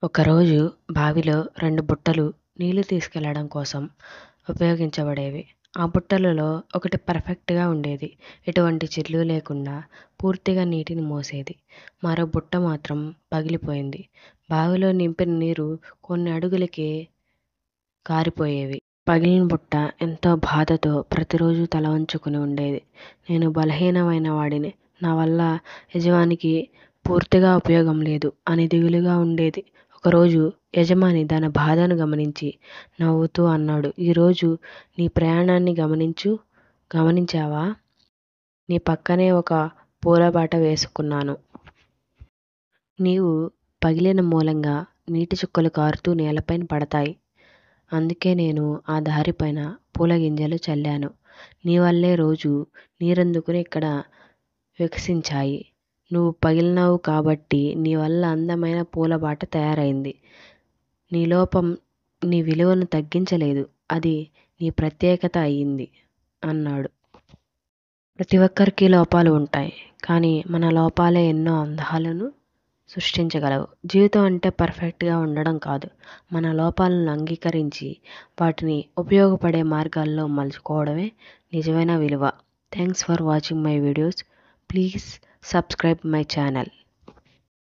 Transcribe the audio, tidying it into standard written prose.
ఒకరోజు బావిలో 2 బుట్టలు నీళ్లు తీసుకెళ్లడం కోసం ఉపయోగించబడేవి. ఆ బుట్టలలో ఒకటి పర్ఫెక్ట్‌గా ఉండేది. ఎటువంటి చిల్లు లేకుండా పూర్తిగా నీటిని మోసేది. మరో బుట్ట మాత్రం పగిలిపోయింది. బావిలో నింపిన నీరు కొన్ని అడుగులకే కారిపోయేవి. పగిలిన బుట్ట ఎంతో బాధతో ప్రతిరోజూ తల వంచుకుని ఉండేది. నేను బలహీనమైన వాడిని. నా వల్ల యజమానికి పూర్తిగా ఉపయోగం లేదు అని దిగులుగా ఉండేది. ఒకరోజు యజమాని తన బాధను గమనించి నవ్వుతూ అన్నాడు, "ఈరోజు నీ ప్రయాణాన్ని గమనించావా? నీ పక్కనే ఒక పూలబాట వేసుకున్నాను. నీవు పగిలిన మూలంగా నీటి చుక్కలు కారుతూ నేలపైన పడతాయి. అందుకే నేను ఆ దారిపైన పూల గింజలు చల్లాను. నీ వల్లే రోజూ నీరందుకుని ఇక్కడ వికసించాయి. నువ్వు పగిలినావు కాబట్టి నీ వల్ల అందమైన పూలబాట తయారైంది. నీ లోపం నీ విలువను తగ్గించలేదు. అది నీ ప్రత్యేకత అయింది" అన్నాడు. ప్రతి ఒక్కరికి లోపాలు ఉంటాయి. కానీ మన లోపాలే ఎన్నో అందాలను సృష్టించగలవు. జీవితం అంటే పర్ఫెక్ట్‌గా ఉండడం కాదు. మన లోపాలను అంగీకరించి వాటిని ఉపయోగపడే మార్గాల్లో మలుచుకోవడమే నిజమైన విలువ. Thanks for watching my videos. Please subscribe my channel.